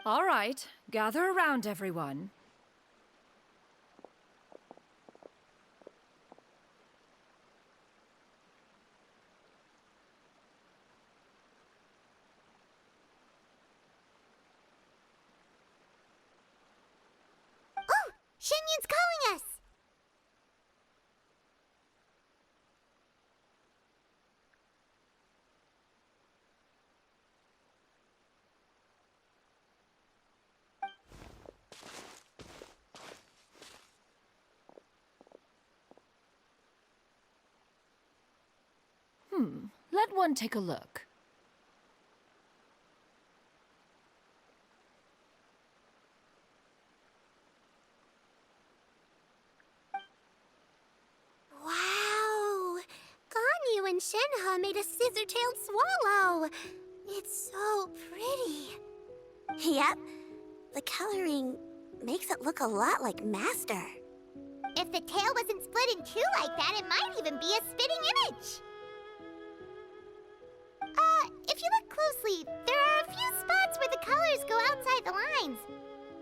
All right, gather around, everyone. Oh! Shenyun's calling us! Let one take a look. Wow! Ganyu and Shenhe made a scissor-tailed swallow! It's so pretty. Yep. The coloring makes it look a lot like Master. If the tail wasn't split in two like that, it might even be a spitting image. If you look closely, there are a few spots where the colors go outside the lines.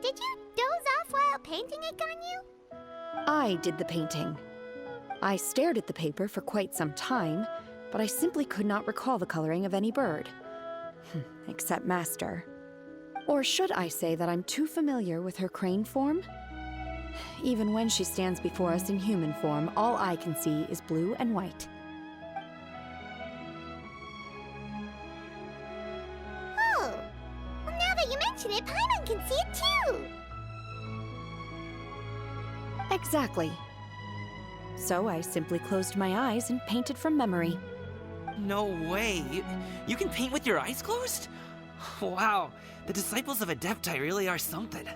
Did you doze off while painting it, Ganyu? I did the painting. I stared at the paper for quite some time, but I simply could not recall the coloring of any bird. Except Master. Or should I say that I'm too familiar with her crane form? Even when she stands before us in human form, all I can see is blue and white. Oh, well now that you mention it, Paimon can see it too! Exactly. So I simply closed my eyes and painted from memory. No way. You can paint with your eyes closed? Wow, the disciples of Adepti really are something.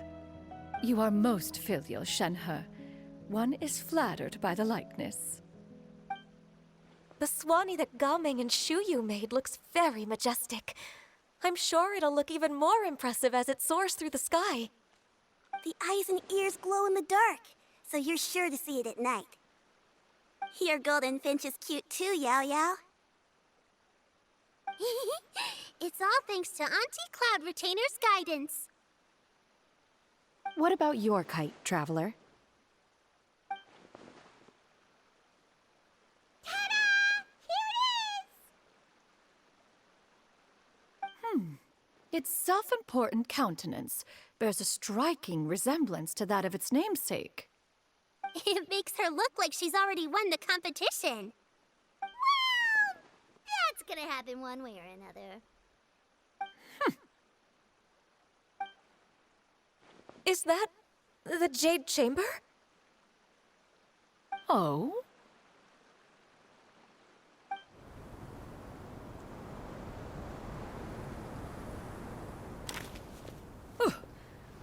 You are most filial, Shenhe. One is flattered by the likeness. The Swanee that Gaming and Shuyu made looks very majestic. I'm sure it'll look even more impressive as it soars through the sky. The eyes and ears glow in the dark, so you're sure to see it at night. Your golden finch is cute too, Yao Yao. It's all thanks to Auntie Cloud Retainer's guidance. What about your kite, Traveler? Ta-da! Here it is! Its self-important countenance bears a striking resemblance to that of its namesake. It makes her look like she's already won the competition. Well, that's gonna happen one way or another. Is that the Jade Chamber? Oh?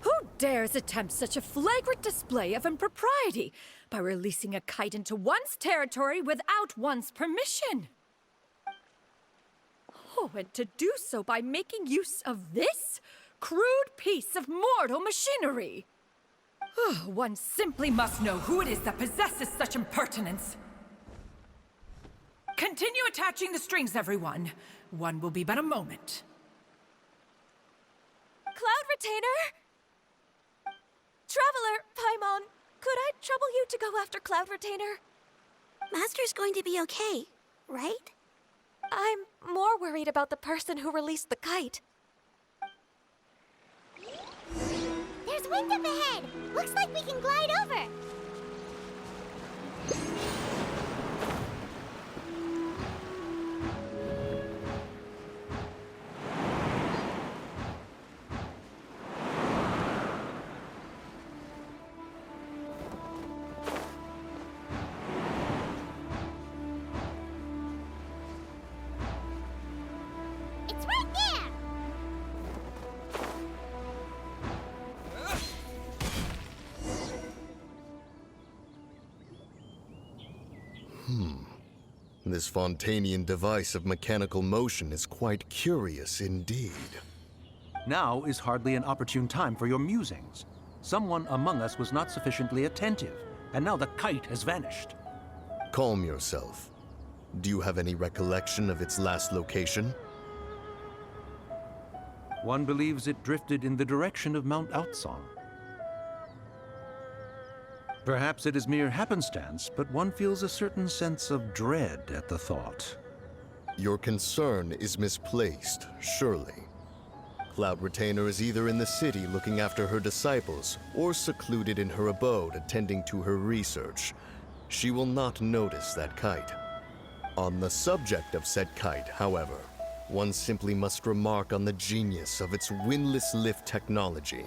Who dares attempt such a flagrant display of impropriety by releasing a kite into one's territory without one's permission? Oh, and to do so by making use of this crude piece of mortal machinery. One simply must know who it is that possesses such impertinence. Continue attaching the strings, everyone. One will be but a moment. Cloud Retainer? Traveler, Paimon, could I trouble you to go after Cloud Retainer? Master's going to be okay, right? I'm more worried about the person who released the kite. There's wind up ahead! Looks like we can glide over! It's right there! This Fontanian device of mechanical motion is quite curious indeed. Now is hardly an opportune time for your musings. Someone among us was not sufficiently attentive, and now the kite has vanished. Calm yourself. Do you have any recollection of its last location? One believes it drifted in the direction of Mount Outsong. Perhaps it is mere happenstance, but one feels a certain sense of dread at the thought. Your concern is misplaced, surely. Cloud Retainer is either in the city looking after her disciples, or secluded in her abode attending to her research. She will not notice that kite. On the subject of said kite, however, one simply must remark on the genius of its windlass lift technology.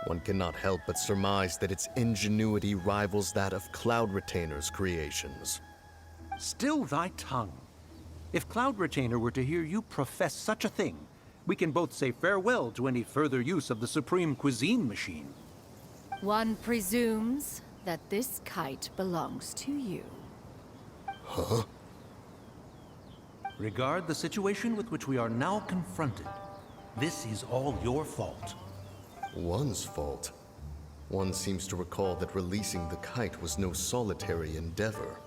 One cannot help but surmise that its ingenuity rivals that of Cloud Retainer's creations. Still thy tongue. If Cloud Retainer were to hear you profess such a thing, we can both say farewell to any further use of the Supreme Cuisine Machine. One presumes that this kite belongs to you. Huh? Regard the situation with which we are now confronted. This is all your fault. One's fault. One seems to recall that releasing the kite was no solitary endeavor.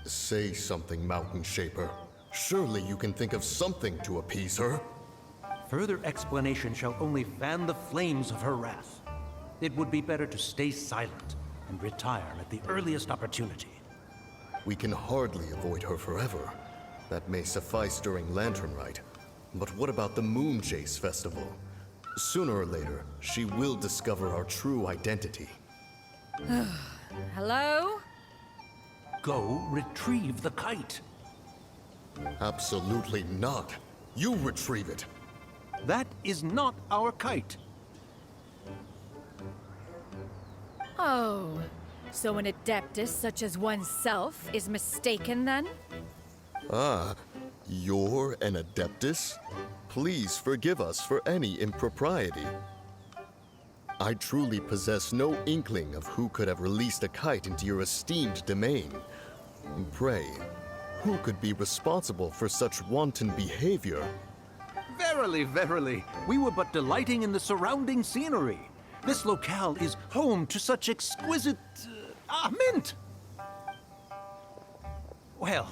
Say something, Mountain Shaper. Surely you can think of something to appease her. Further explanation shall only fan the flames of her wrath. It would be better to stay silent and retire at the earliest opportunity. We can hardly avoid her forever. That may suffice during Lantern Rite. But what about the Moon Chase Festival? Sooner or later, she will discover our true identity. Hello? Go retrieve the kite. Absolutely not. You retrieve it. That is not our kite. Oh, so an adeptus such as oneself is mistaken then? Ah, you're an Adeptus? Please forgive us for any impropriety. I truly possess no inkling of who could have released a kite into your esteemed domain. Pray, who could be responsible for such wanton behavior? Verily, verily, we were but delighting in the surrounding scenery. This locale is home to such exquisite... mint! Well,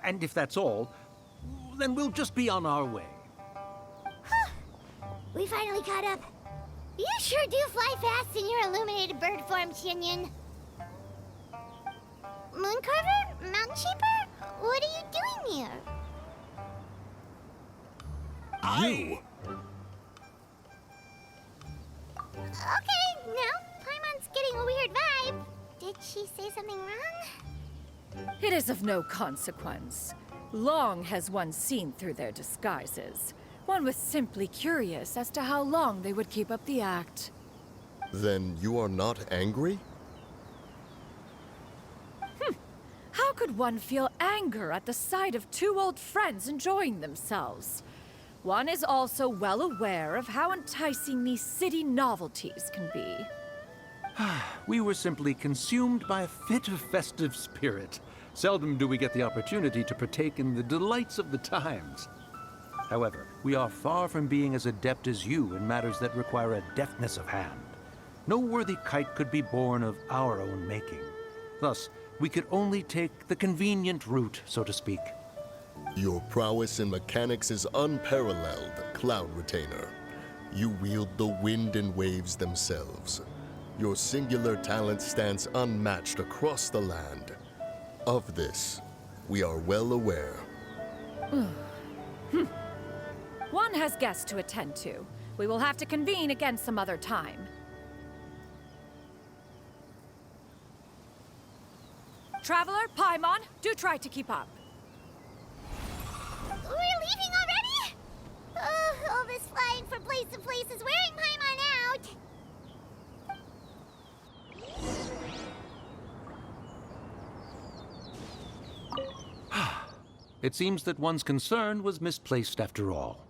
and if that's all, then we'll just be on our way. We finally caught up. You sure do fly fast in your illuminated bird form, Shinyan. Mooncarver? Mountain Shaper? What are you doing here? You! Okay, now Paimon's getting a weird vibe. Did she say something wrong? It is of no consequence. Long has one seen through their disguises. One was simply curious as to how long they would keep up the act. Then you are not angry? How could one feel anger at the sight of two old friends enjoying themselves? One is also well aware of how enticing these city novelties can be. We were simply consumed by a fit of festive spirit. Seldom do we get the opportunity to partake in the delights of the times. However, we are far from being as adept as you in matters that require a deftness of hand. No worthy kite could be born of our own making. Thus, we could only take the convenient route, so to speak. Your prowess in mechanics is unparalleled, Cloud Retainer. You wield the wind and waves themselves. Your singular talent stands unmatched across the land. Of this, we are well aware. One has guests to attend to. We will have to convene again some other time. Traveler, Paimon, do try to keep up. We're leaving already? All this flying from place to place is wearing Paimon out. It seems that one's concern was misplaced after all.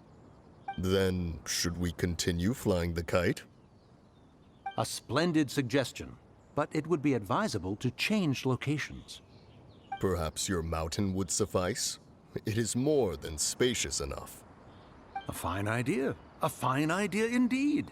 Then, should we continue flying the kite? A splendid suggestion, but it would be advisable to change locations. Perhaps your mountain would suffice? It is more than spacious enough. A fine idea. A fine idea indeed.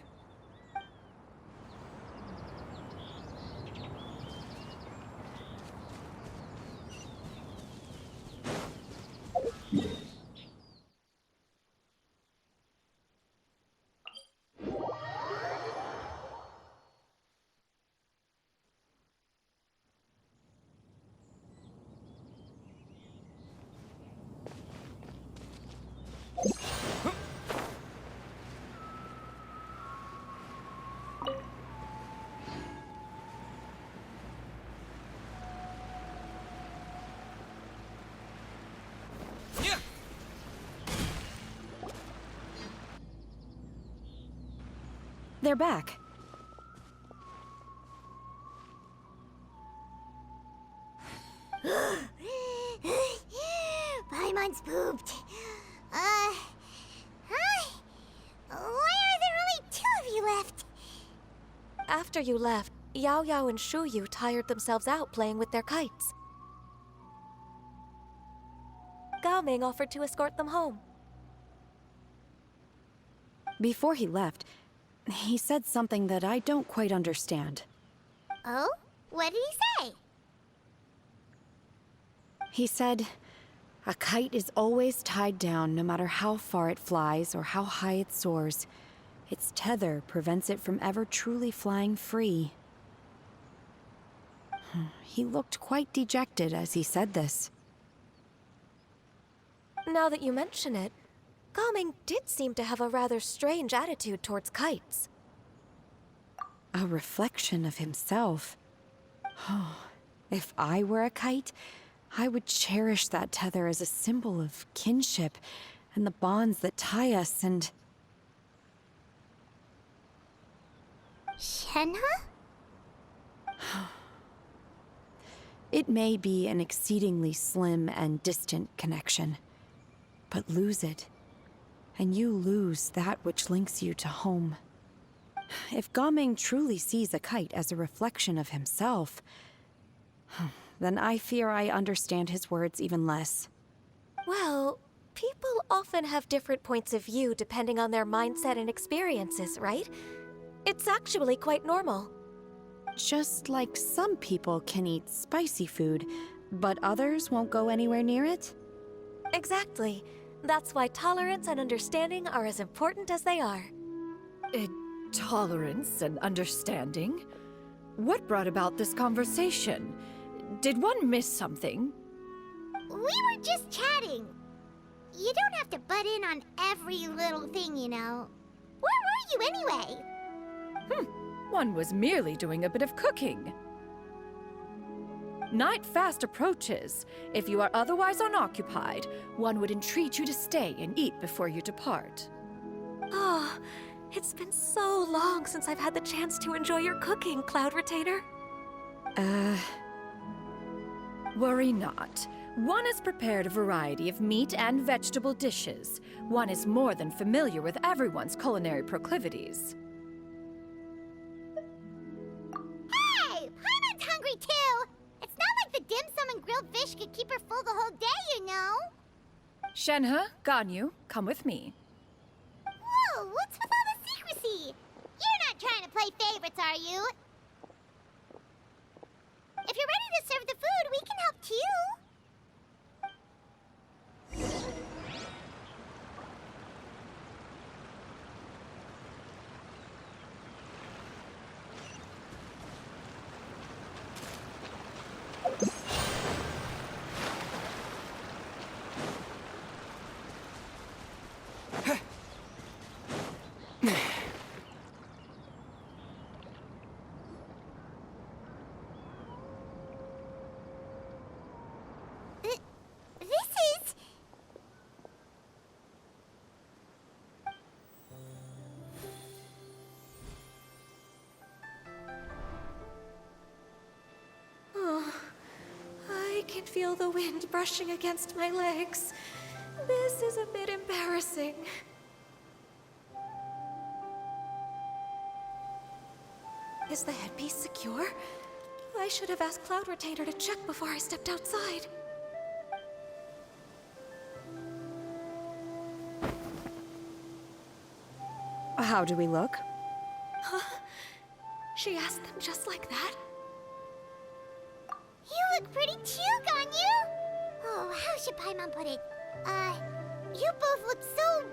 They're back. Paimon's pooped. Hi. Why are there only two of you left? After you left, Yao Yao and Shu Yu tired themselves out playing with their kites. Gao Ming offered to escort them home. Before he left, he said something that I don't quite understand. Oh? What did he say? He said, a kite is always tied down no matter how far it flies or how high it soars. Its tether prevents it from ever truly flying free. He looked quite dejected as he said this. Now that you mention it, Gao Ming did seem to have a rather strange attitude towards kites. A reflection of himself. If I were a kite, I would cherish that tether as a symbol of kinship and the bonds that tie us and... Shenhe? It may be an exceedingly slim and distant connection, but lose it, and you lose that which links you to home. If Gao Ming truly sees a kite as a reflection of himself, then I fear I understand his words even less. Well, people often have different points of view depending on their mindset and experiences, right? It's actually quite normal. Just like some people can eat spicy food, but others won't go anywhere near it? Exactly. That's why tolerance and understanding are as important as they are. Tolerance and understanding? What brought about this conversation? Did one miss something? We were just chatting. You don't have to butt in on every little thing, you know. Where were you anyway? One was merely doing a bit of cooking. Night fast approaches. If you are otherwise unoccupied, one would entreat you to stay and eat before you depart. Oh, it's been so long since I've had the chance to enjoy your cooking, Cloud Retainer. Worry not. One has prepared a variety of meat and vegetable dishes. One is more than familiar with everyone's culinary proclivities. Hey! Paimon's hungry too! It's not like the dim sum and grilled fish could keep her full the whole day, you know? Shenhe, Ganyu, come with me. Whoa, what's with all the secrecy? You're not trying to play favorites, are you? If you're ready to serve the food, we can help too. I can feel the wind brushing against my legs. This is a bit embarrassing. Is the headpiece secure? I should have asked Cloud Retainer to check before I stepped outside. How do we look? She asked them just like that? You look pretty too, Ganyu! Oh, how should Paimon put it? You both look so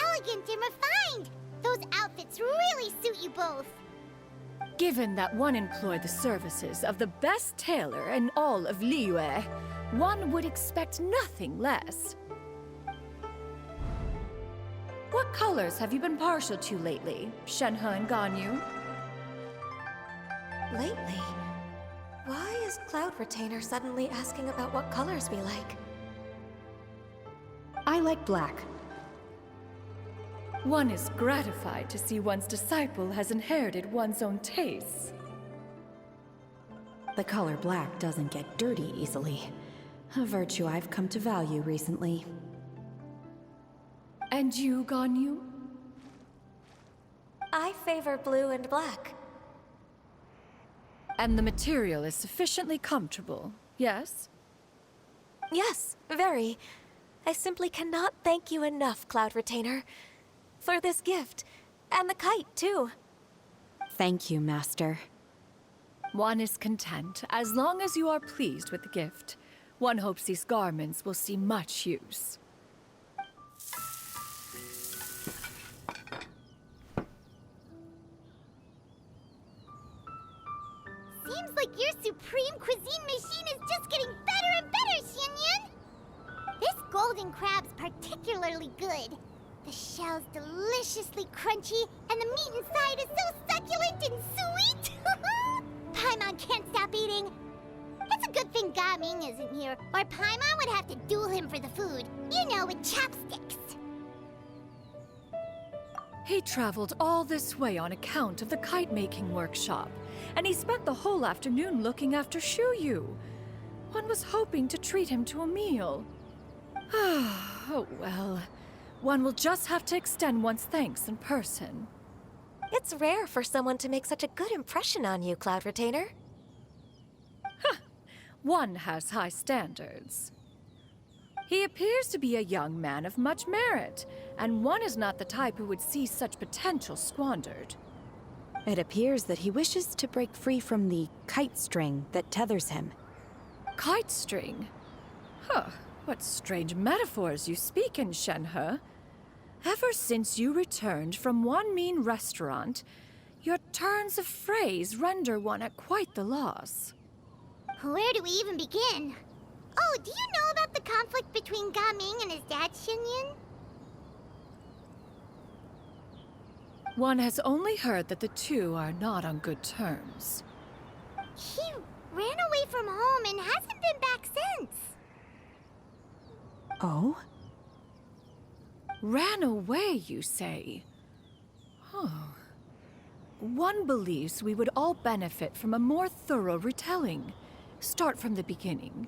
elegant and refined! Those outfits really suit you both! Given that one employed the services of the best tailor in all of Liyue, one would expect nothing less. What colors have you been partial to lately, Shenhe and Ganyu? Lately? Why is Cloud Retainer suddenly asking about what colors we like? I like black. One is gratified to see one's disciple has inherited one's own tastes. The color black doesn't get dirty easily. A virtue I've come to value recently. And you, Ganyu? I favor blue and black. And the material is sufficiently comfortable, yes? Yes, very. I simply cannot thank you enough, Cloud Retainer. For this gift. And the kite, too. Thank you, Master. One is content, as long as you are pleased with the gift. One hopes these garments will see much use. Seems like your supreme cuisine machine is just getting better and better, Xinyun! This golden crab's particularly good. The shell's deliciously crunchy, and the meat inside is so succulent and sweet! Paimon can't stop eating. It's a good thing Gaming isn't here, or Paimon would have to duel him for the food. You know, with chopsticks. He traveled all this way on account of the kite-making workshop, and he spent the whole afternoon looking after Shuyu. One was hoping to treat him to a meal. Oh well. One will just have to extend one's thanks in person. It's rare for someone to make such a good impression on you, Cloud Retainer. One has high standards. He appears to be a young man of much merit, and one is not the type who would see such potential squandered. It appears that he wishes to break free from the kite string that tethers him. Kite string? Huh, what strange metaphors you speak in, Shenhe. Ever since you returned from one mean restaurant, your turns of phrase render one at quite the loss. Where do we even begin? Oh, do you know about the conflict between Gaming and his dad, Xinyun? One has only heard that the two are not on good terms. He ran away from home and hasn't been back since. Oh? Ran away, you say? Huh. One believes we would all benefit from a more thorough retelling. Start from the beginning.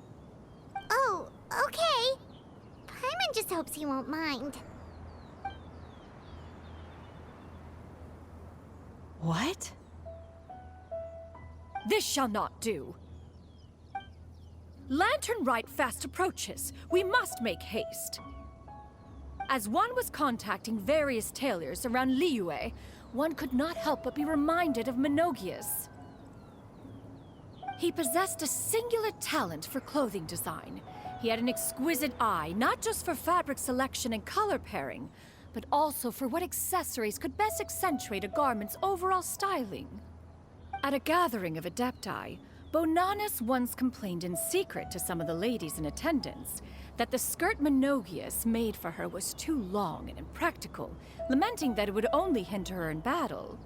Oh, okay. Paimon just hopes he won't mind. What? This shall not do. Lantern Rite fast approaches. We must make haste. As one was contacting various tailors around Liyue, one could not help but be reminded of Menogias. He possessed a singular talent for clothing design. He had an exquisite eye, not just for fabric selection and color pairing, but also for what accessories could best accentuate a garment's overall styling. At a gathering of Adepti, Bonanis once complained in secret to some of the ladies in attendance that the skirt Menogias made for her was too long and impractical, lamenting that it would only hinder her in battle.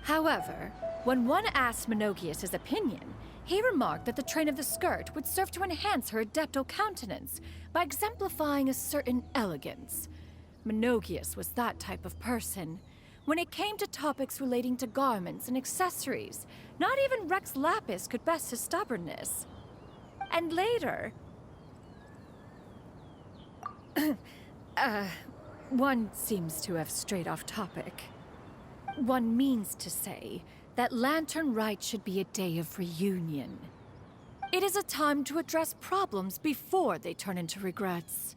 However, when one asked Menogias his opinion, he remarked that the train of the skirt would serve to enhance her adeptal countenance by exemplifying a certain elegance. Menogias was that type of person. When it came to topics relating to garments and accessories, not even Rex Lapis could best his stubbornness. And later... one seems to have strayed off topic. One means to say that Lantern Rite should be a day of reunion. It is a time to address problems before they turn into regrets.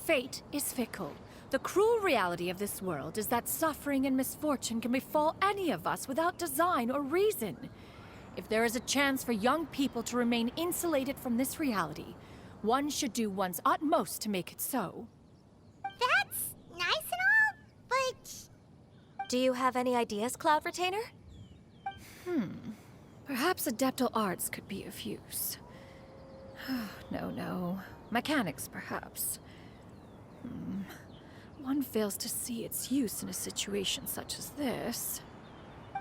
Fate is fickle. The cruel reality of this world is that suffering and misfortune can befall any of us without design or reason. If there is a chance for young people to remain insulated from this reality, one should do one's utmost to make it so. That's nice and all, but... Do you have any ideas, Cloud Retainer? Perhaps adeptal arts could be of use. No. Mechanics, perhaps. One fails to see its use in a situation such as this.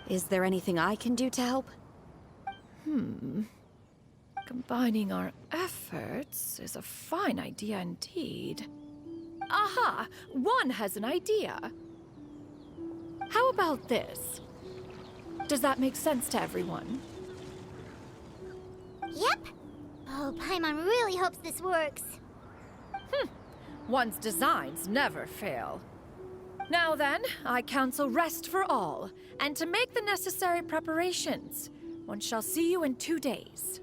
Is there anything I can do to help? Combining our efforts is a fine idea indeed. Aha! One has an idea. How about this? Does that make sense to everyone? Yep. Oh, Paimon really hopes this works. One's designs never fail. Now then, I counsel rest for all, and to make the necessary preparations. One shall see you in 2 days.